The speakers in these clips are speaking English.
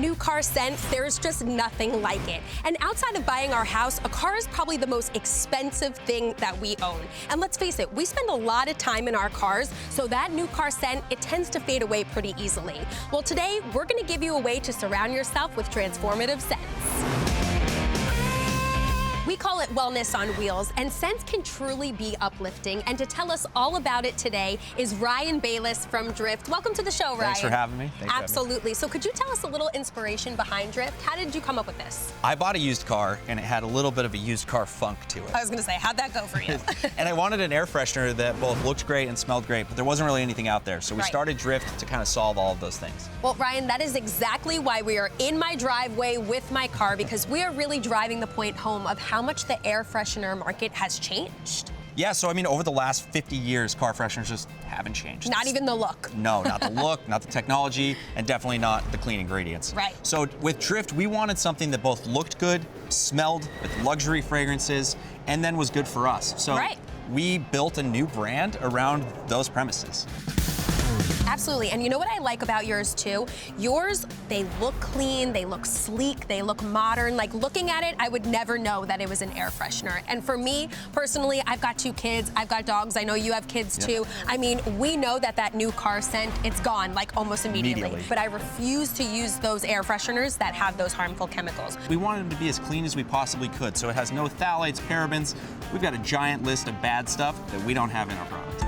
new car scent, there's just nothing like it. And outside of buying our house, a car is probably the most expensive thing that we own. And let's face it, we spend a lot of time in our cars, so that new car scent, it tends to fade away pretty easily. Well, today, we're gonna give you a way to surround yourself with transformative scents. We call it wellness on wheels, and scents can truly be uplifting. And to tell us all about it today is Ryan Bayless from Drift. Welcome to the show, Ryan. Thanks for having me. Absolutely. So could you tell us a little inspiration behind Drift? How did you come up with this? I bought a used car, and it had a little bit of a used car funk to it. I was gonna say, how'd that go for you? And I wanted an air freshener that both looked great and smelled great, but there wasn't really anything out there. So we started Drift to kind of solve all of those things. Well, Ryan, that is exactly why we are in my driveway with my car, because we are really driving the point home of how much the air freshener market has changed. Yeah, so I mean, over the last 50 years, car fresheners just haven't changed. Not even the look. No, not the look, not the technology, and definitely not the clean ingredients. Right. So with Drift, we wanted something that both looked good, smelled with luxury fragrances, and then was good for us. So we built a new brand around those premises. Absolutely, and you know what I like about yours too? Yours, they look clean, they look sleek, they look modern. Like looking at it, I would never know that it was an air freshener. And for me, personally, I've got 2 kids, I've got dogs, I know you have kids too. I mean, we know that new car scent, it's gone like almost immediately. But I refuse to use those air fresheners that have those harmful chemicals. We wanted them to be as clean as we possibly could, so it has no phthalates, parabens. We've got a giant list of bad stuff that we don't have in our product.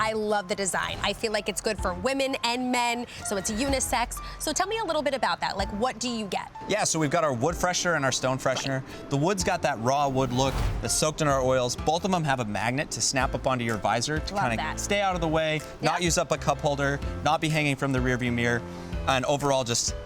I love the design. I feel like it's good for women and men, so it's unisex. So tell me a little bit about that. Like, what do you get? Yeah, so we've got our wood freshener and our stone freshener. The wood's got that raw wood look that's soaked in our oils. Both of them have a magnet to snap up onto your visor to kind of stay out of the way, not use up a cup holder, not be hanging from the rearview mirror, and overall just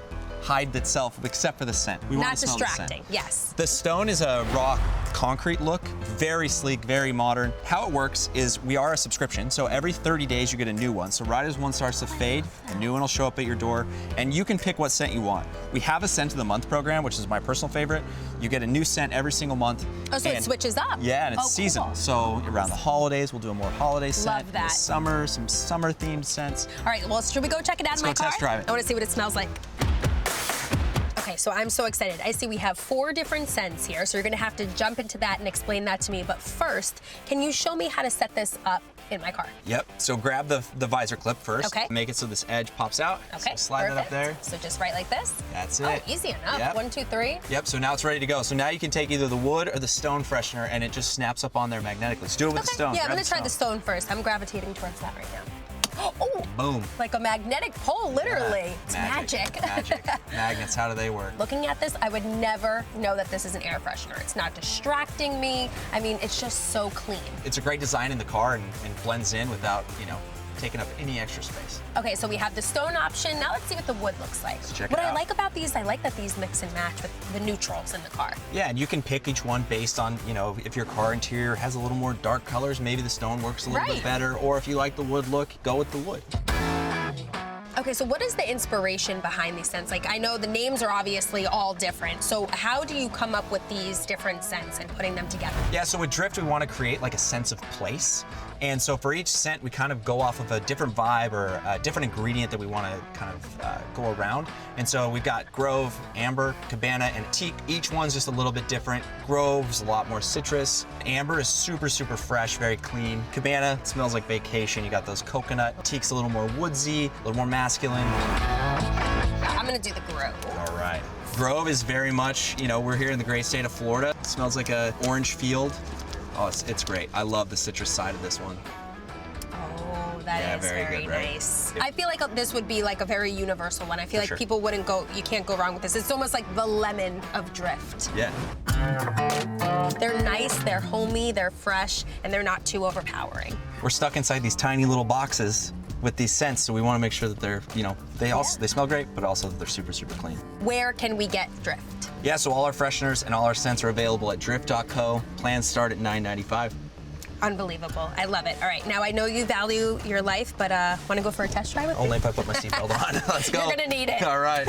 hide itself except for the scent. We want to smell the scent. Not distracting, yes. The stone is a raw concrete look, very sleek, very modern. How it works is we are a subscription, so every 30 days you get a new one. So right as one starts to fade, a new one will show up at your door, and you can pick what scent you want. We have a scent of the month program, which is my personal favorite. You get a new scent every single month. Oh, so it switches up? Yeah, and it's seasonal. So around the holidays, we'll do a more holiday scent. Love that. In the summer, some summer-themed scents. All right, well, should we go check it out in my car? Let's go test drive it. I want to see what it smells like. Okay, so I'm so excited. I see we have 4 different scents here, so you're gonna have to jump into that and explain that to me. But first, can you show me how to set this up in my car? Yep, so grab the visor clip first. Okay. Make it so this edge pops out. Okay, so slide that up there. So just right like this? That's it. Oh, easy enough. Yep. 1, 2, 3. Yep, so now it's ready to go. So now you can take either the wood or the stone freshener, and it just snaps up on there magnetically. Let's do it with the stone. Yeah, I'm gonna try the stone first. I'm gravitating towards that right now. Oh, boom. Like a magnetic pole, literally. Yeah. It's magic. Magic. Magnets, how do they work? Looking at this, I would never know that this is an air freshener. It's not distracting me. I mean, it's just so clean. It's a great design in the car and blends in without, taking up any extra space. Okay, so we have the stone option. Now let's see what the wood looks like. Let's check what it out. I like about these, I like that these mix and match with the neutrals in the car. Yeah, and you can pick each one based on, if your car interior has a little more dark colors, maybe the stone works a little bit better, or if you like the wood look, go with the wood. Okay, so what is the inspiration behind these scents? Like, I know the names are obviously all different, so how do you come up with these different scents and putting them together? Yeah, so with Drift, we want to create like a sense of place. And so for each scent, we kind of go off of a different vibe or a different ingredient that we want to kind of go around. And so we've got Grove, Amber, Cabana, and Teak. Each one's just a little bit different. Grove's a lot more citrus. Amber is super, super fresh, very clean. Cabana smells like vacation. You got those coconut. Teak's a little more woodsy, a little more masculine. I'm gonna do the Grove. All right. Grove is very much, we're here in the great state of Florida. It smells like an orange field. Oh, it's great. I love the citrus side of this one. Oh, that is very good, nice. Right? I feel like this would be like a very universal one. I feel like people wouldn't go, you can't go wrong with this. It's almost like the lemon of Drift. Yeah. They're nice, they're homey, they're fresh, and they're not too overpowering. We're stuck inside these tiny little boxes with these scents, so we want to make sure that they're, they smell great, but also that they're super, super clean. Where can we get Drift? Yeah, so all our fresheners and all our scents are available at drift.co. Plans start at $9.95. Unbelievable. I love it. All right, now I know you value your life, but want to go for a test drive with me? Only if I put my seatbelt on. Let's go. You're gonna need it. All right.